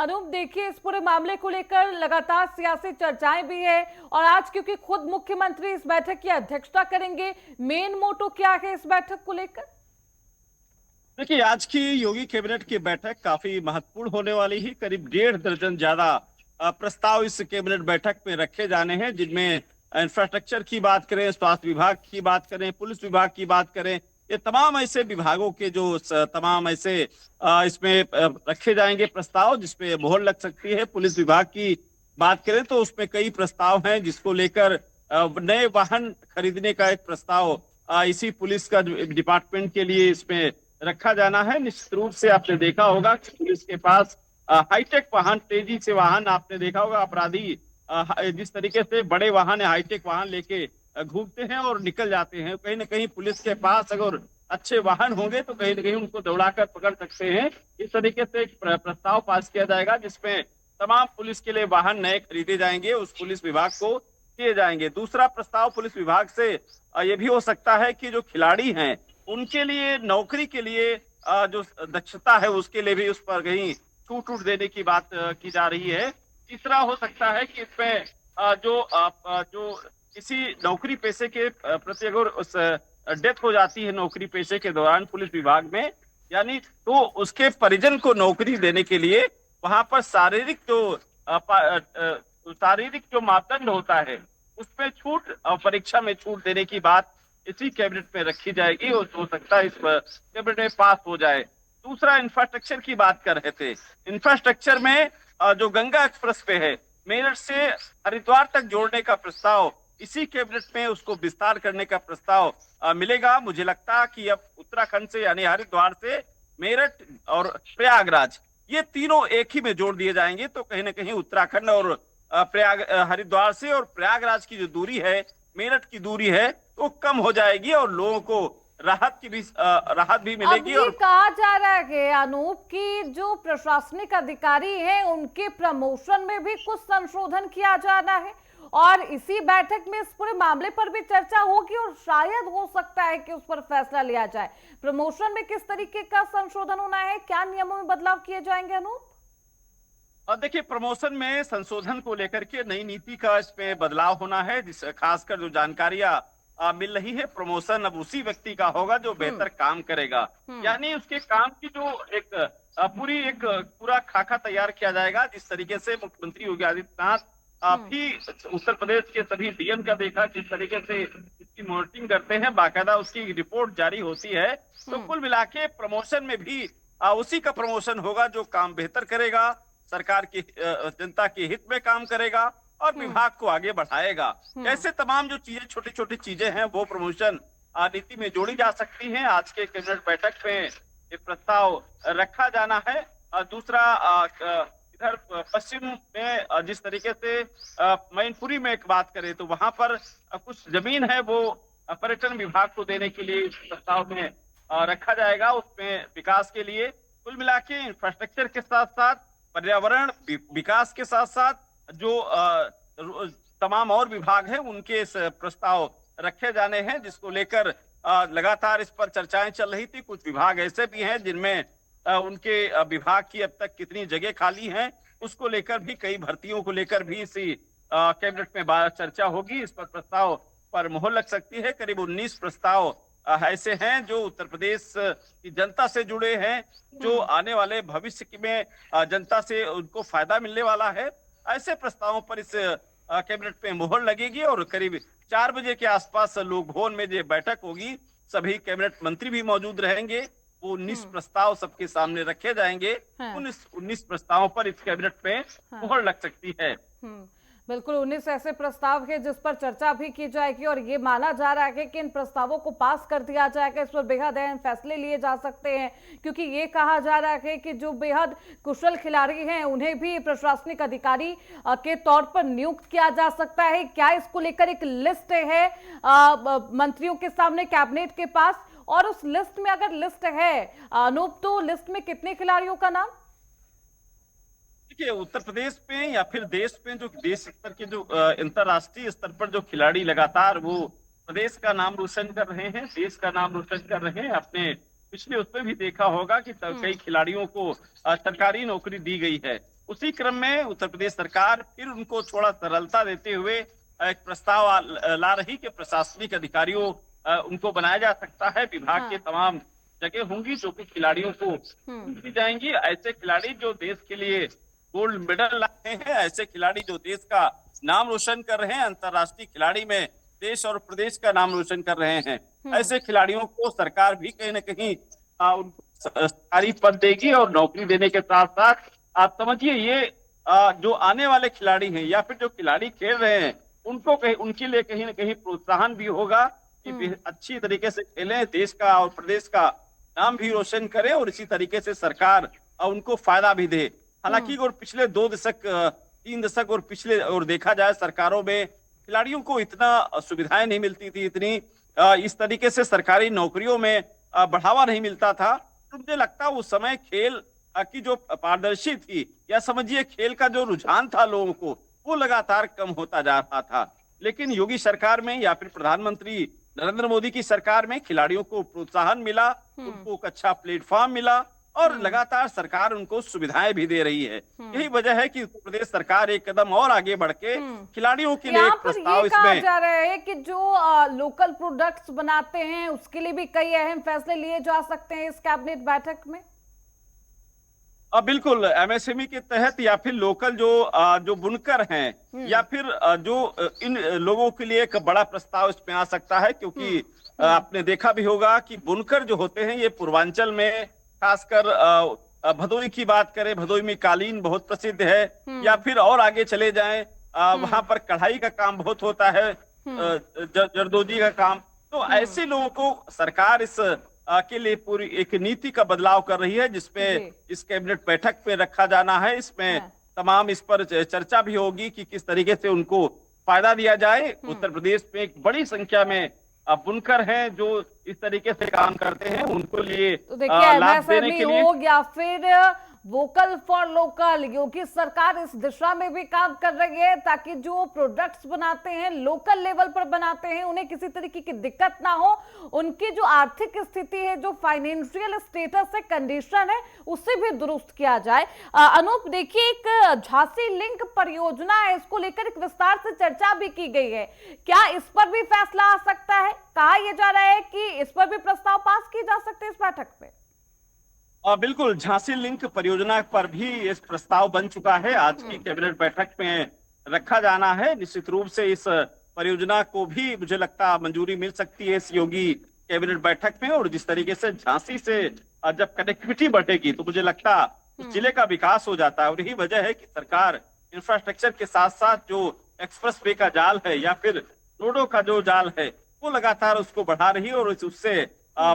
अनूप, देखिए इस पूरे मामले को लेकर लगातार सियासी चर्चाएं भी है और आज क्योंकि खुद मुख्यमंत्री इस बैठक की अध्यक्षता करेंगे, मेन मोटो क्या है इस बैठक को लेकर? देखिए, आज की योगी कैबिनेट की बैठक काफी महत्वपूर्ण होने वाली है। करीब 1.5 दर्जन ज्यादा प्रस्ताव इस कैबिनेट बैठक में रखे जाने हैं, जिनमें इंफ्रास्ट्रक्चर की बात करें, स्वास्थ्य विभाग की बात करें, पुलिस विभाग की बात करें। ये तमाम ऐसे विभागों के जो तमाम ऐसे इसमें रखे जाएंगे प्रस्ताव, जिसपे मोहर लग सकती है। पुलिस विभाग की बात करें तो उसमें कई प्रस्ताव हैं, जिसको लेकर नए वाहन खरीदने का एक प्रस्ताव इसी पुलिस का डिपार्टमेंट के लिए इसमें रखा जाना है। निश्चित रूप से आपने देखा होगा कि पुलिस के पास हाईटेक वाहन, तेजी से वाहन, आपने देखा होगा अपराधी जिस तरीके से बड़े वाहन, हाईटेक वाहन लेके घूमते हैं और निकल जाते हैं। कहीं ना कहीं पुलिस के पास अगर अच्छे वाहन होंगे तो कहीं ना कहीं उनको दौड़ाकर पकड़ सकते हैं। इस तरीके से एक प्रस्ताव पास किया जाएगा, जिसमें तमाम पुलिस के लिए वाहन नए खरीदे जाएंगे, उस पुलिस विभाग को किए जाएंगे। दूसरा प्रस्ताव पुलिस विभाग से ये भी हो सकता है कि जो खिलाड़ी हैं उनके लिए, नौकरी के लिए जो दक्षता है उसके लिए भी उस पर कहीं छूट उट देने की बात की जा रही है। तीसरा हो सकता है कि इसमें जो किसी नौकरी पेशे के प्रति अगर उस डेथ हो जाती है नौकरी पेशे के दौरान पुलिस विभाग में, यानी तो उसके परिजन को नौकरी देने के लिए वहां पर शारीरिक जो मापदंड होता है उसमें छूट, परीक्षा में छूट देने की बात इसी कैबिनेट में रखी जाएगी और हो सकता है इस कैबिनेट में पास हो जाए। दूसरा, इंफ्रास्ट्रक्चर की बात कर रहे थे। इंफ्रास्ट्रक्चर में जो गंगा एक्सप्रेस वे है, मेरठ से हरिद्वार तक जोड़ने का प्रस्ताव इसी कैबिनेट में उसको विस्तार करने का प्रस्ताव मिलेगा। मुझे लगता है कि अब उत्तराखंड से यानी हरिद्वार से मेरठ और प्रयागराज, ये तीनों एक ही में जोड़ दिए जाएंगे, तो कहीं ना कहीं उत्तराखंड और हरिद्वार से और प्रयागराज की जो दूरी है, मेरठ की दूरी है, वो कम हो जाएगी और लोगों को राहत भी अब मिलेगी। ये और कहा जा रहा है अनूप कि जो प्रशासनिक अधिकारी हैं उनके प्रमोशन में भी कुछ संशोधन किया जाना है और इसी बैठक में इस पूरे मामले पर भी चर्चा होगी और शायद हो सकता है कि उस पर फैसला लिया जाए। प्रमोशन में किस तरीके का संशोधन होना है, क्या नियमों में बदलाव किए जाएंगे अनूप? और देखिए, प्रमोशन में संशोधन को लेकर के नई नीति का इसमें बदलाव होना है, जिस खासकर जो जानकारियां मिल रही है, प्रमोशन अब उसी व्यक्ति का होगा जो बेहतर काम करेगा। हम्म। यानी उसके काम की जो एक पूरा खाका तैयार किया जाएगा। जिस तरीके से मुख्यमंत्री योगी आदित्यनाथ हम्म। भी उत्तर प्रदेश के सभी डीएम का देखा, जिस तरीके से इसकी मॉनिटरिंग करते हैं, बाकायदा उसकी रिपोर्ट जारी होती है। तो कुल मिला के प्रमोशन में भी उसी का प्रमोशन होगा जो काम बेहतर करेगा, सरकार की जनता के हित में काम करेगा और विभाग को आगे बढ़ाएगा। ऐसे तमाम जो चीजें, छोटी छोटी चीजें हैं, वो प्रमोशन नीति में जोड़ी जा सकती हैं। आज के कैबिनेट बैठक में ये प्रस्ताव रखा जाना है। दूसरा, इधर पश्चिम में जिस तरीके से मैनपुरी में एक बात करें तो वहां पर कुछ जमीन है, वो पर्यटन विभाग को देने के लिए इस प्रस्ताव में रखा जाएगा, उसमें विकास के लिए। कुल मिला के इंफ्रास्ट्रक्चर के साथ साथ पर्यावरण विकास के साथ साथ जो तमाम और विभाग हैं उनके इस प्रस्ताव रखे जाने हैं, जिसको लेकर लगातार इस पर चर्चाएं चल रही थी। कुछ विभाग ऐसे भी हैं जिनमें उनके विभाग की अब तक कितनी जगह खाली हैं, उसको लेकर भी, कई भर्तियों को लेकर भी इसी कैबिनेट में चर्चा होगी। इस पर प्रस्ताव पर मोहर लग सकती है। करीब 19 प्रस्ताव ऐसे हैं जो उत्तर प्रदेश की जनता से जुड़े हैं, जो आने वाले भविष्य में जनता से उनको फायदा मिलने वाला है। ऐसे प्रस्तावों पर इस कैबिनेट में मोहर लगेगी और करीब 4 बजे के आसपास लोक भवन में जो बैठक होगी, सभी कैबिनेट मंत्री भी मौजूद रहेंगे। वो 19 प्रस्ताव सबके सामने रखे जाएंगे। हाँ। 19 प्रस्तावों पर इस कैबिनेट में हाँ। मोहर लग सकती है। बिल्कुल, 19 ऐसे प्रस्ताव है जिस पर चर्चा भी की जाएगी और ये माना जा रहा है कि इन प्रस्तावों को पास कर दिया जाएगा। इस पर बेहद अहम फैसले लिए जा सकते हैं क्योंकि ये कहा जा रहा है कि जो बेहद कुशल खिलाड़ी हैं उन्हें भी प्रशासनिक अधिकारी के तौर पर नियुक्त किया जा सकता है। क्या इसको लेकर एक लिस्ट है मंत्रियों के सामने, कैबिनेट के पास? और उस लिस्ट में, अगर लिस्ट है अनूप, तो लिस्ट में कितने खिलाड़ियों का नाम? देखिए, उत्तर प्रदेश में या फिर देश में जो देश स्तर के जो अंतरराष्ट्रीय स्तर पर जो खिलाड़ी लगातार वो प्रदेश का नाम रोशन कर रहे हैं, देश का नाम रोशन कर रहे हैं, अपने पिछले उसमें भी देखा होगा कि कई खिलाड़ियों को सरकारी नौकरी दी गई है। उसी क्रम में उत्तर प्रदेश सरकार फिर उनको थोड़ा सरलता देते हुए एक प्रस्ताव ला रही कि प्रशासनिक अधिकारियों उनको बनाया जा सकता है। विभाग के हाँ। तमाम जगह होंगी जो कि खिलाड़ियों को दी जाएंगी। ऐसे खिलाड़ी जो देश के लिए गोल्ड मेडल लाए हैं, ऐसे खिलाड़ी जो देश का नाम रोशन कर रहे हैं, अंतर्राष्ट्रीय खिलाड़ी में देश और प्रदेश का नाम रोशन कर रहे हैं, ऐसे खिलाड़ियों को सरकार भी कहीं न कहीं उनको सरकारी पद देगी और नौकरी देने के साथ साथ आप समझिए ये जो आने वाले खिलाड़ी हैं या फिर जो खिलाड़ी खेल रहे हैं उनको कहीं उनके लिए कहीं न कहीं प्रोत्साहन भी होगा कि अच्छी तरीके से खेलें, देश का और प्रदेश का नाम भी रोशन करें और इसी तरीके से सरकार उनको फायदा भी दे। हालांकि और पिछले 2 दशक 3 दशक और पिछले और देखा जाए सरकारों में खिलाड़ियों को इतना सुविधाएं नहीं मिलती थी, इतनी इस तरीके से सरकारी नौकरियों में बढ़ावा नहीं मिलता था। तो मुझे लगता है उस समय खेल की जो पारदर्शी थी या समझिए खेल का जो रुझान था लोगों को वो लगातार कम होता जा रहा था। लेकिन योगी सरकार में या फिर प्रधानमंत्री नरेंद्र मोदी की सरकार में खिलाड़ियों को प्रोत्साहन मिला, उनको एक अच्छा प्लेटफॉर्म मिला और लगातार सरकार उनको सुविधाएं भी दे रही है। यही वजह है कि उत्तर प्रदेश सरकार एक कदम और आगे बढ़ के खिलाड़ियों के लिए यहाँ एक पर प्रस्ताव ये कहा इसमें जा रहा है कि जो लोकल प्रोडक्ट्स बनाते हैं उसके लिए भी कई अहम फैसले लिए जा सकते हैं इस कैबिनेट बैठक में। बिल्कुल एमएसएमई के तहत या फिर लोकल जो बुनकर हैं या फिर जो इन लोगों के लिए एक बड़ा प्रस्ताव इसमें आ सकता है, क्योंकि आपने देखा भी होगा कि बुनकर जो होते हैं ये पूर्वांचल में खासकर भदोई की बात करें, भदोई में कालीन बहुत प्रसिद्ध है या फिर और आगे चले जाएं वहां पर कढ़ाई का काम बहुत होता है, जरदोजी का काम। तो ऐसे लोगों को सरकार इस के लिए पूरी एक नीति का बदलाव कर रही है जिसमें इस कैबिनेट बैठक पे रखा जाना है। इसमें तमाम इस पर चर्चा भी होगी कि किस तरीके से उनको फायदा दिया जाए। उत्तर प्रदेश में एक बड़ी संख्या में बुनकर हैं जो इस तरीके से काम करते हैं, उनको लिए तो देखिए लाभ देने के लिए हो या फिर वोकल फॉर लोकल, योगी सरकार इस दिशा में भी काम कर रही है ताकि जो प्रोडक्ट्स बनाते हैं लोकल लेवल पर बनाते हैं उन्हें किसी तरीके की दिक्कत ना हो, उनकी जो आर्थिक स्थिति है, जो फाइनेंशियल स्टेटस है, कंडीशन है, उसे भी दुरुस्त किया जाए। अनूप देखिए एक झांसी लिंक परियोजना है, इसको लेकर एक विस्तार से चर्चा भी की गई है, क्या इस पर भी फैसला आ सकता है? कहा यह जा रहा है कि इस पर भी प्रस्ताव पास किए जा सकते हैं इस बैठक में। बिल्कुल झांसी लिंक परियोजना पर भी इस प्रस्ताव बन चुका है, आज की कैबिनेट बैठक में रखा जाना है। निश्चित रूप से इस परियोजना को भी मुझे लगता मंजूरी मिल सकती है इस योगी कैबिनेट बैठक में। और जिस तरीके से झांसी से जब कनेक्टिविटी बढ़ेगी तो मुझे लगता उस जिले का विकास हो जाता है और यही वजह है कि सरकार इंफ्रास्ट्रक्चर के साथ साथ जो एक्सप्रेस वे का जाल है या फिर रोडों का जो जाल है वो लगातार उसको बढ़ा रही है और उससे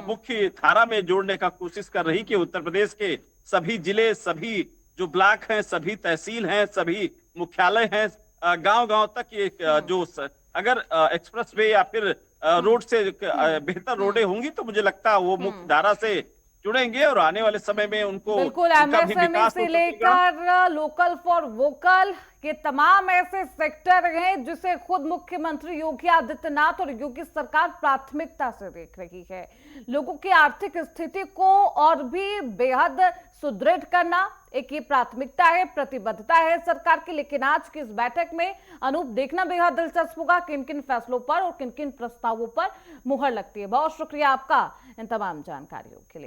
मुख्य धारा में जोड़ने का कोशिश कर रही कि उत्तर प्रदेश के सभी जिले, सभी जो ब्लॉक हैं, सभी तहसील हैं, सभी मुख्यालय हैं, गांव-गांव तक ये जो अगर एक्सप्रेस वे या फिर रोड से बेहतर रोडें होंगी तो मुझे लगता है वो मुख्य धारा से जुड़ेंगे और आने वाले समय में उनको बिल्कुल एमएसएमई से लेकर लोकल फॉर वोकल के तमाम ऐसे सेक्टर हैं जिसे खुद मुख्यमंत्री योगी आदित्यनाथ और योगी सरकार प्राथमिकता से देख रही है। लोगों की आर्थिक स्थिति को और भी बेहद सुदृढ़ करना एक ये प्राथमिकता है, प्रतिबद्धता है सरकार की। लेकिन आज की इस बैठक में अनूप देखना बेहद दिलचस्प होगा किन किन फैसलों पर और किन किन प्रस्तावों पर मुहर लगती है। बहुत शुक्रिया आपका इन तमाम जानकारियों के लिए।